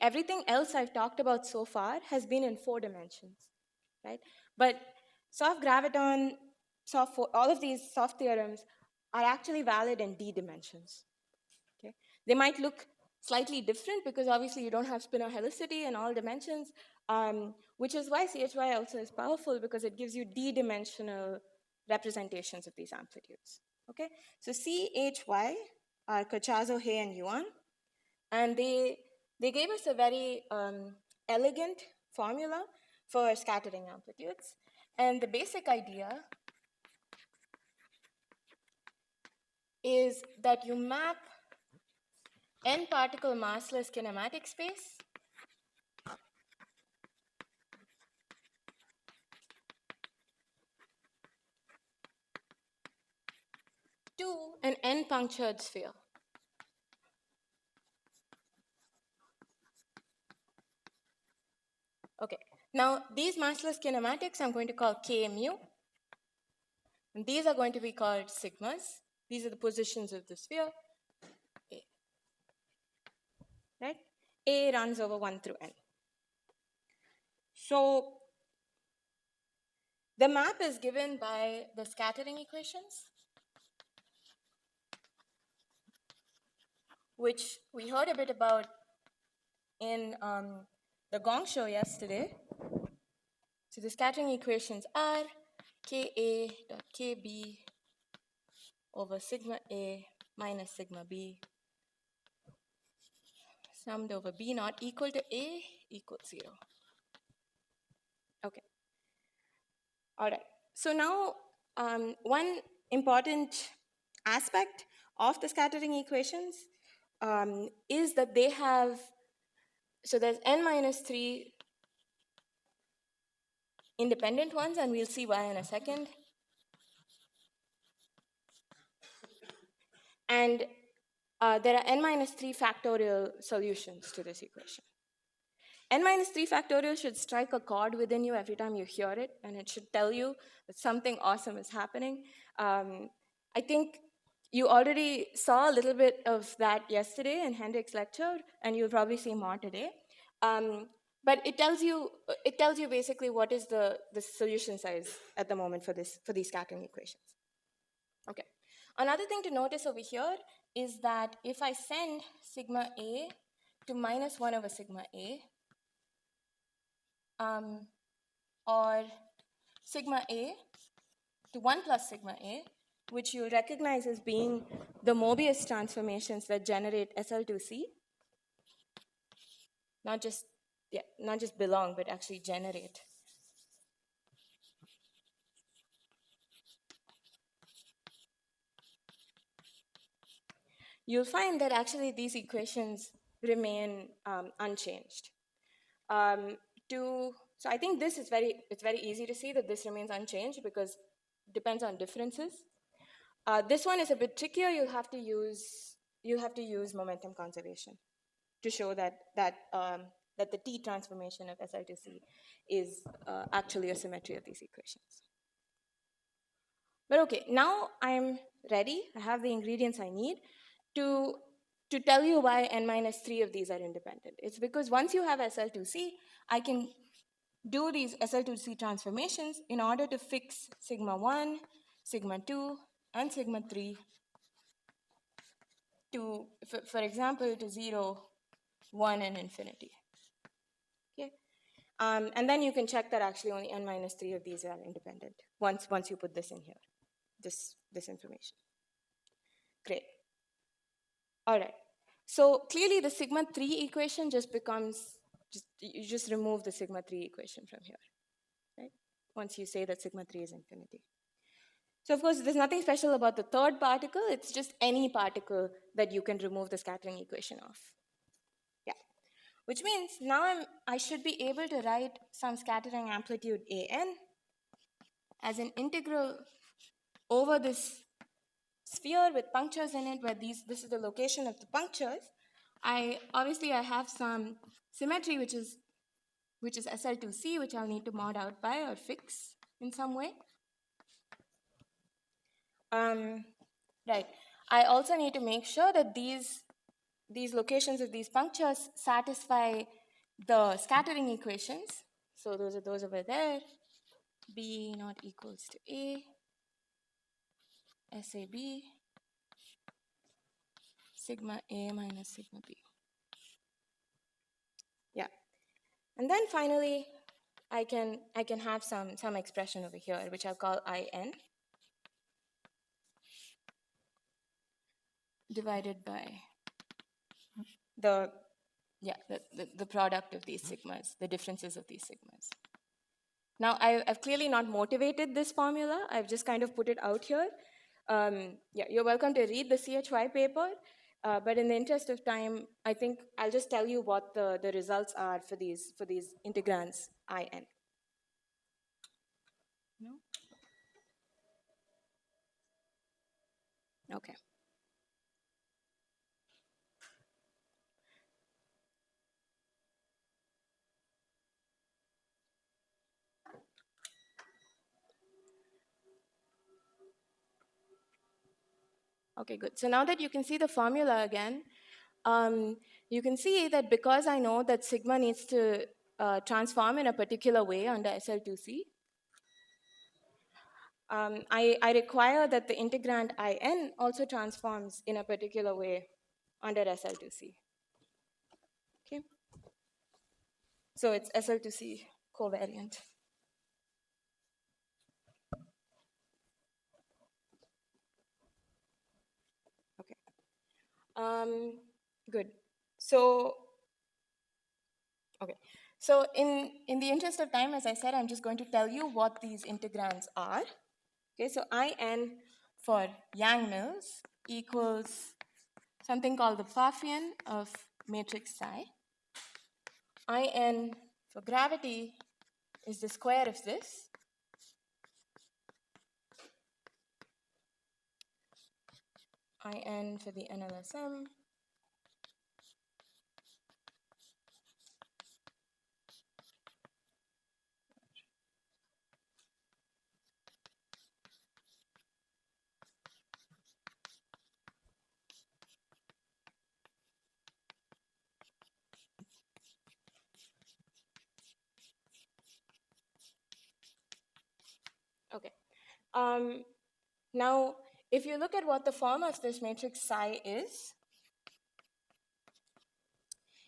everything else I've talked about so far has been in 4 dimensions, right? But soft graviton, all of these soft theorems are actually valid in d dimensions. Okay? They might look slightly different because obviously you don't have spinor helicity in all dimensions, which is why CHY also is powerful, because it gives you d-dimensional representations of these amplitudes. Okay? So CHY are Corchazo, Hay, and Yuan, and they gave us a very elegant formula for scattering amplitudes. And the basic idea is that you map n-particle massless kinematic space to an n-punctured sphere. Okay, now these massless kinematics I'm going to call K mu, and these are going to be called sigmas. These are the positions of the sphere. A. Right? A runs over 1 through n. So the map is given by the scattering equations, which we heard a bit about in the Gong show yesterday. So the scattering equations are Ka dot Kb over sigma A minus sigma B summed over B naught equal to A equals 0. Okay. All right. So now one important aspect of the scattering equations is that they have, so there's n minus 3 independent ones, and we'll see why in a second. And there are n minus 3 factorial solutions to this equation. N minus 3 factorial should strike a chord within you every time you hear it, and it should tell you that something awesome is happening. I think you already saw a little bit of that yesterday in Hendrik's lecture, and you'll probably see more today. But it tells you basically what is the solution size at the moment for these scattering equations. Okay. Another thing to notice over here is that if I send sigma A to minus 1 over sigma A, or sigma A to 1 plus sigma A, which you recognize as being the Mobius transformations that generate SL2C, not just belong, but actually generate. You'll find that actually these equations remain unchanged. So I think it's very easy to see that this remains unchanged because it depends on differences. This one is a bit trickier. You'll have to use momentum conservation to show that the T transformation of SL2C is actually a symmetry of these equations. But okay, now I'm ready. I have the ingredients I need to tell you why n minus 3 of these are independent. It's because once you have SL2C, I can do these SL2C transformations in order to fix sigma 1, sigma 2, and sigma 3 to, for example, to 0, 1, and infinity. Okay? And then you can check that actually only n minus 3 of these are independent once you put this in here, this information. Great. All right. So clearly the sigma 3 equation just becomes, you just remove the sigma 3 equation from here, right? Once you say that sigma 3 is infinity. So of course, there's nothing special about the third particle. It's just any particle that you can remove the scattering equation of. Yeah. Which means now I should be able to write some scattering amplitude an as an integral over this sphere with punctures in it, where this is the location of the punctures. Obviously I have some symmetry which is SL2C, which I'll need to mod out by or fix in some way. Right. I also need to make sure that these locations of these punctures satisfy the scattering equations. So those are those over there. B not equals to A, SAB, sigma A minus sigma B. Yeah. And then finally, I can have some expression over here, which I'll call IN, divided by the product of these sigmas, the differences of these sigmas. Now, I've clearly not motivated this formula. I've just kind of put it out here. Yeah, you're welcome to read the CHY paper, but in the interest of time, I think I'll just tell you what the results are for these integrands IN. No? Okay. Okay, good. So now that you can see the formula again, you can see that because I know that sigma needs to transform in a particular way under SL2C, I require that the integrand IN also transforms in a particular way under SL2C. Okay? So it's SL2C covariant. Okay. Good. So, okay. So in the interest of time, as I said, I'm just going to tell you what these integrands are. Okay, so IN for Yang-Mills equals something called the Pfaffian of matrix psi. IN for gravity is the square of this. IN for the NLSM Okay. Now, if you look at what the form of this matrix psi is,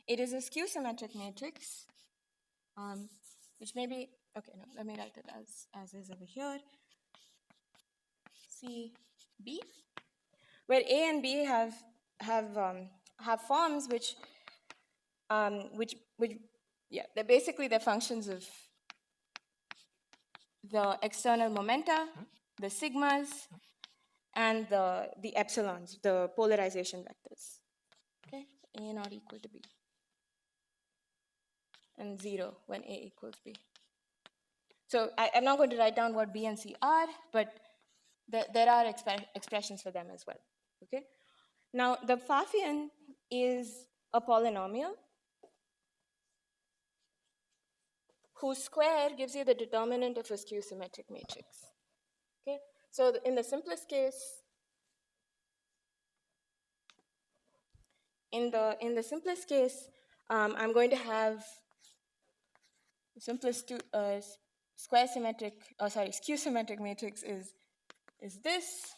it is a skew-symmetric matrix, which may be, okay, no, let me write it as is over here, C, B, where A and B have forms which yeah, they're basically the functions of the external momenta, the sigmas, and the epsilons, the polarization vectors. Okay, A not equal to B, and 0 when A equals B. So I'm not going to write down what B and C are, but there are expressions for them as well. Okay. Now the Pfaffian is a polynomial whose square gives you the determinant of a skew-symmetric matrix. Okay. So in the simplest case, I'm going to have the simplest skew-symmetric matrix is this.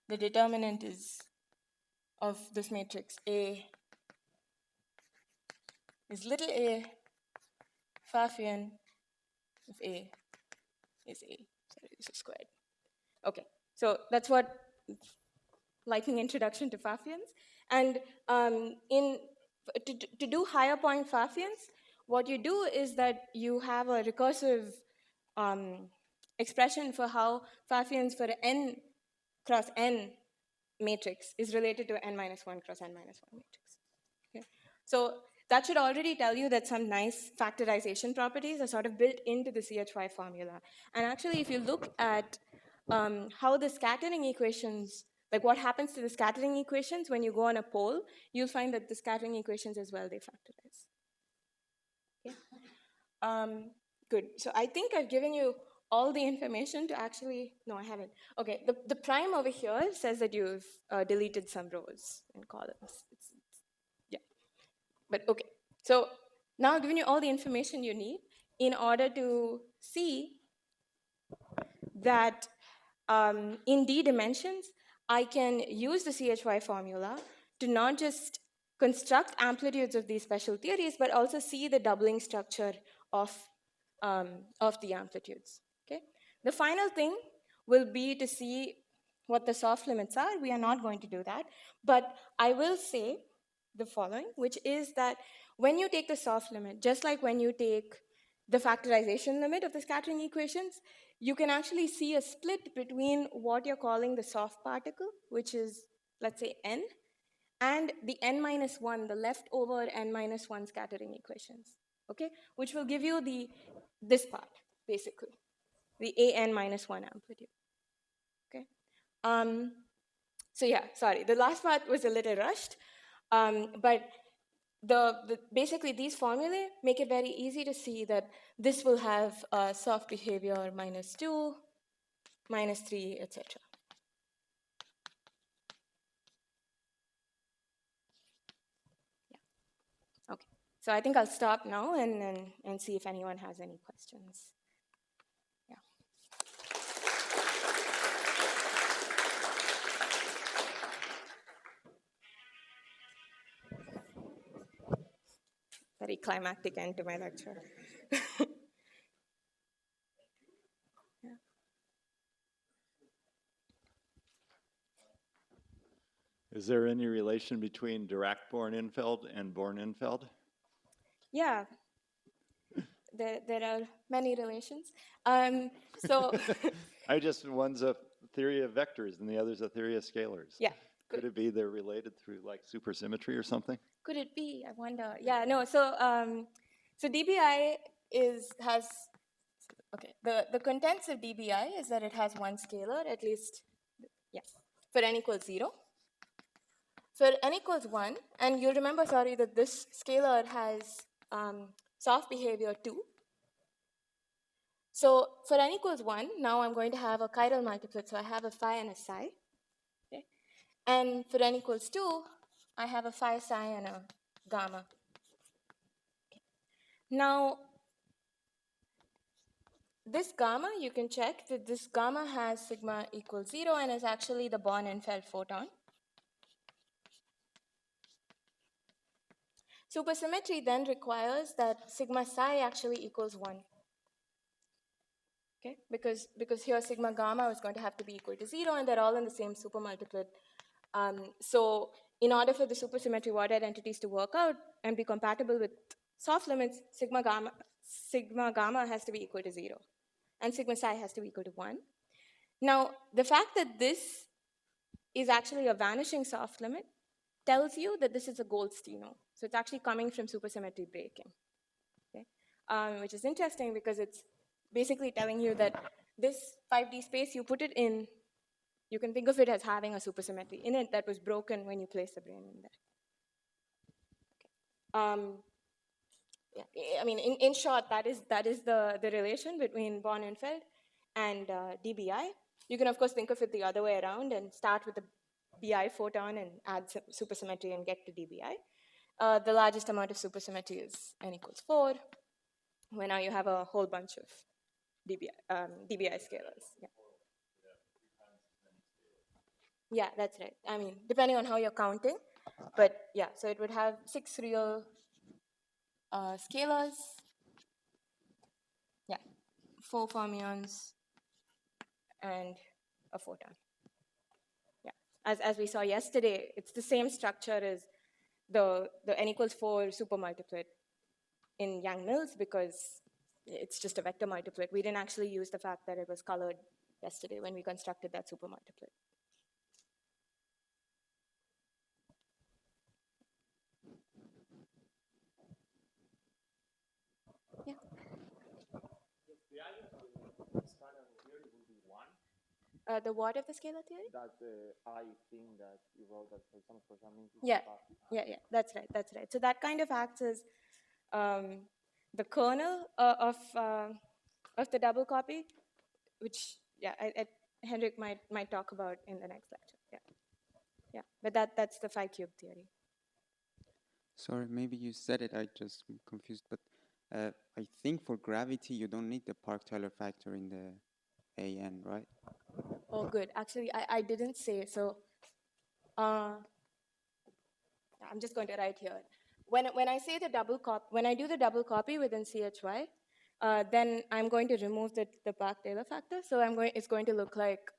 The determinant is of this matrix A is little a Pfaffian of A is A. Sorry, this is squared. Okay, so that's what lightning introduction to Pfaffians. And to do higher point Pfaffians, what you do is that you have a recursive expression for how Pfaffians for n cross n matrix is related to n minus 1 cross n minus 1 matrix. Okay? So that should already tell you that some nice factorization properties are sort of built into the CHY formula. And actually, if you look at how the scattering equations, like what happens to the scattering equations when you go on a pole, you'll find that the scattering equations as well, they factorize. Okay. Good. So I think I've given you all the information to actually, no, I haven't. Okay, the prime over here says that you've deleted some rows and columns. Yeah, but okay. So now I've given you all the information you need in order to see that in D dimensions, I can use the CHY formula to not just construct amplitudes of these special theories, but also see the doubling structure of the amplitudes. Okay? The final thing will be to see what the soft limits are. We are not going to do that, but I will say the following, which is that when you take the soft limit, just like when you take the factorization limit of the scattering equations, you can actually see a split between what you're calling the soft particle, which is, let's say, n, and the n minus 1, the leftover n minus 1 scattering equations, okay? Which will give you this part, basically, the an minus 1 amplitude, okay? So yeah, sorry, the last part was a little rushed, but basically these formulae make it very easy to see that this will have soft behavior -2, -3, etc. Yeah. Okay. So I think I'll stop now and see if anyone has any questions. Yeah. Very climactic end to my lecture. Yeah. Is there any relation between Dirac-Born-Infeld and Born-Infeld? Yeah, there are many relations. So one's a theory of vectors and the other's a theory of scalars. Yeah. Could it be they're related through like supersymmetry or something? Could it be? I wonder. Yeah, no. So DBI has okay. The contents of DBI is that it has one scalar, at least, yeah, for n equals 0. For n equals 1, and you'll remember, sorry, that this scalar has soft behavior 2. So for n equals 1, now I'm going to have a chiral multiplet, so I have a phi and a psi. Okay? And for n equals 2, I have a phi psi and a gamma. Okay. Now, this gamma, you can check that this gamma has sigma equals 0 and is actually the Born-Infeld photon. Supersymmetry then requires that sigma psi actually equals 1. Okay, because here sigma gamma is going to have to be equal to 0 and they're all in the same supermultiplet. So in order for the supersymmetry Ward identities to work out and be compatible with soft limits, sigma gamma has to be equal to 0 and sigma psi has to be equal to 1. Now, the fact that this is actually a vanishing soft limit tells you that this is a Goldsteino. So it's actually coming from supersymmetry breaking, okay? Which is interesting because it's basically telling you that this 5D space, you put it in, you can think of it as having a supersymmetry in it that was broken when you place the brane in there. Okay. Yeah, I mean, in short, that is the relation between Born-Infeld and dBi. You can, of course, think of it the other way around and start with the Bi photon and add supersymmetry and get to dBi. The largest amount of supersymmetry is n equals 4, where now you have a whole bunch of dBi scalars. Yeah. Yeah, that's right. I mean, depending on how you're counting, but yeah, so it would have 6 real scalars. Yeah, 4 fermions and a photon. Yeah, as we saw yesterday, it's the same structure as the n equals 4 supermultiplet in Yang-Mills because it's just a vector multiplet. We didn't actually use the fact that it was colored yesterday when we constructed that supermultiplet. Yeah. The what of the scalar theory? That I think that you wrote that, for example, for some input. Yeah, that's right. So that kind of acts as the kernel of the double copy, which Henrik might talk about in the next lecture. Yeah, but that's the phi cube theory. Sorry, maybe you said it. I just confused, but I think for gravity you don't need the Park-Taylor factor in the AN, right? Oh, good. Actually, I didn't say so. I'm just going to write here. When I say the double copy, when I do the double copy within CHY, then I'm going to remove the Park-Taylor factor. So it's going to look like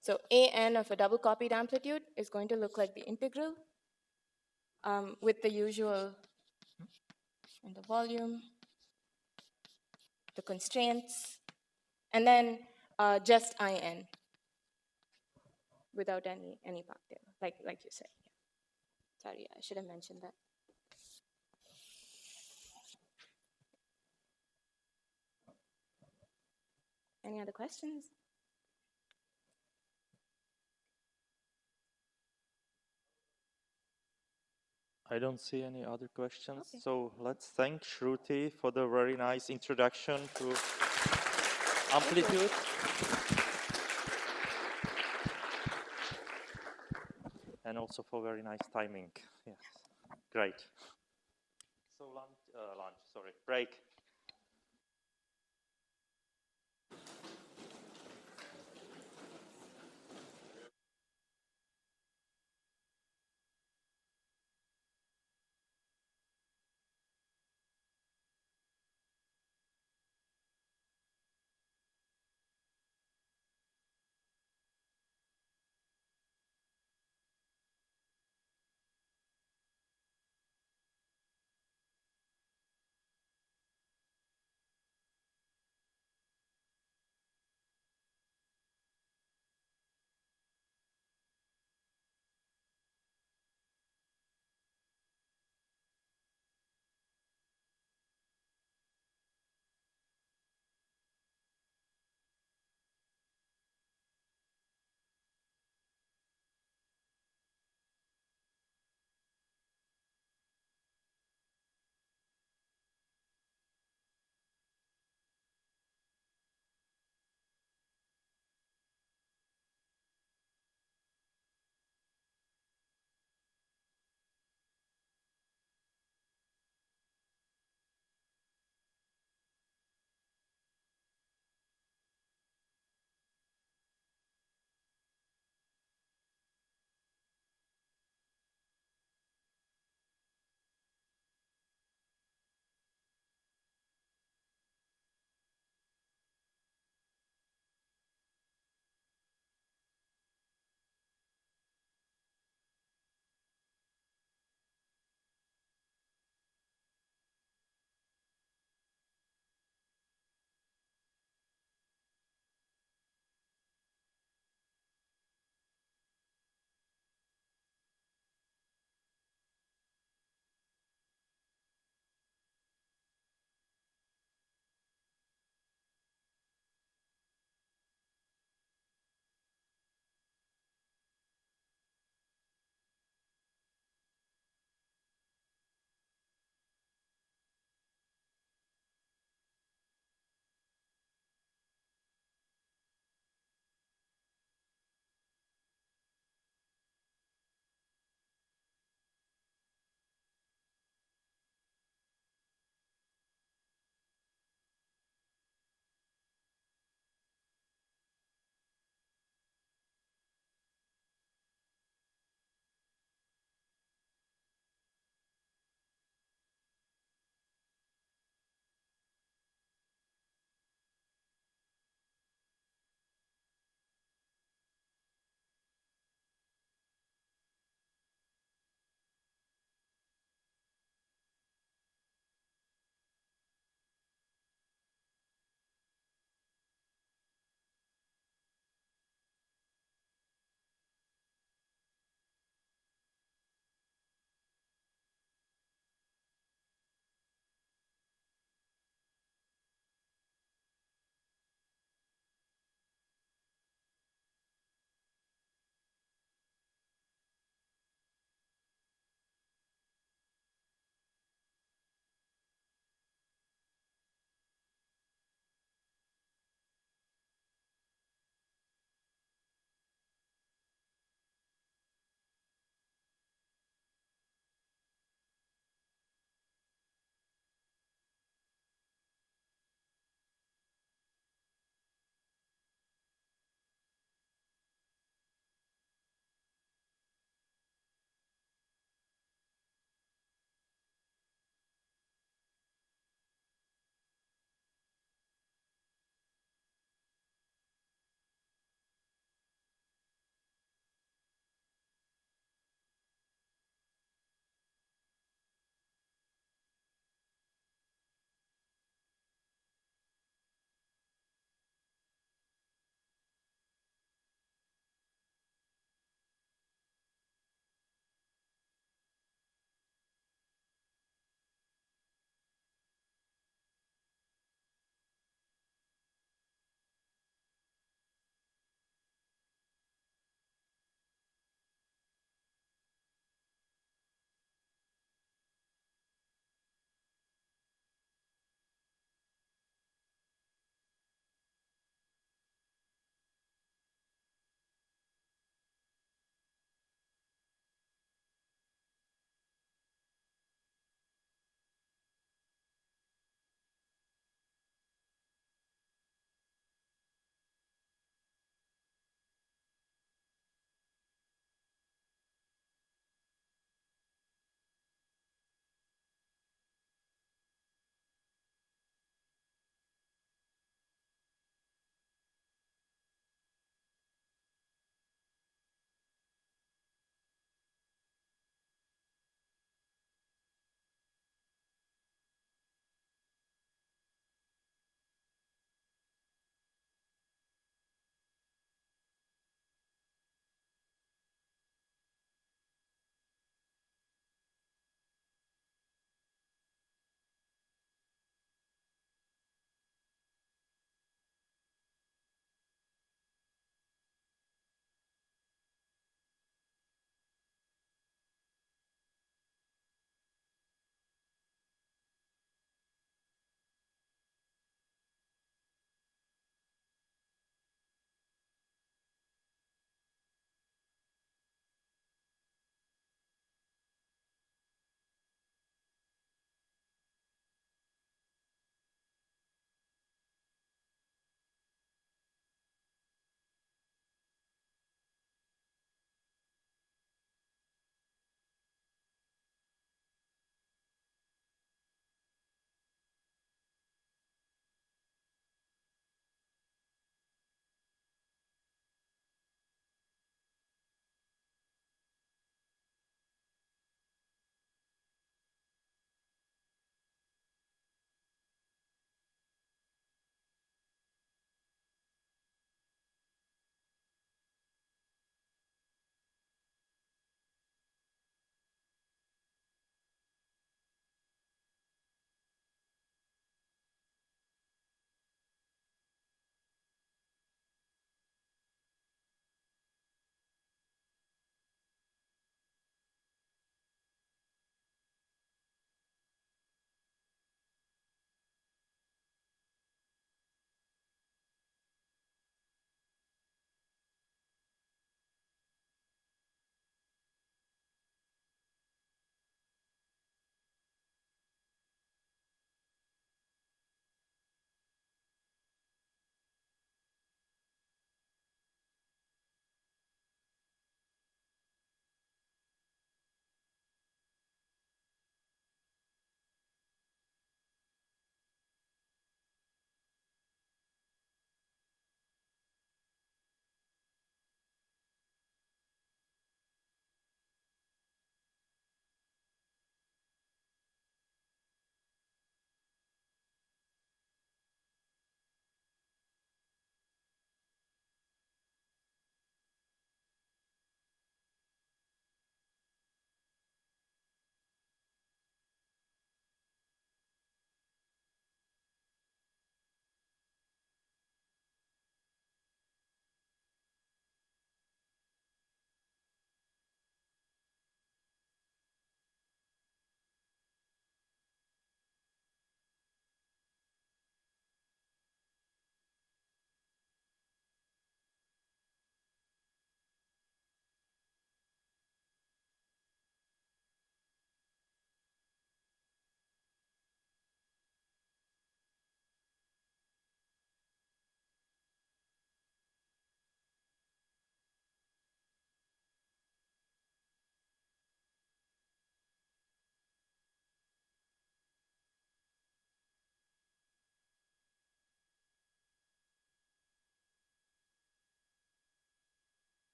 so AN of a double copied amplitude is going to look like the integral with the usual and the volume, the constraints, and then just IN without any Park-Taylor, like you said. Yeah. Sorry, I should have mentioned that. Any other questions? I don't see any other questions. Okay. So let's thank Shruti for the very nice introduction to Amplitude. And also for very nice timing. Yes, great. So break.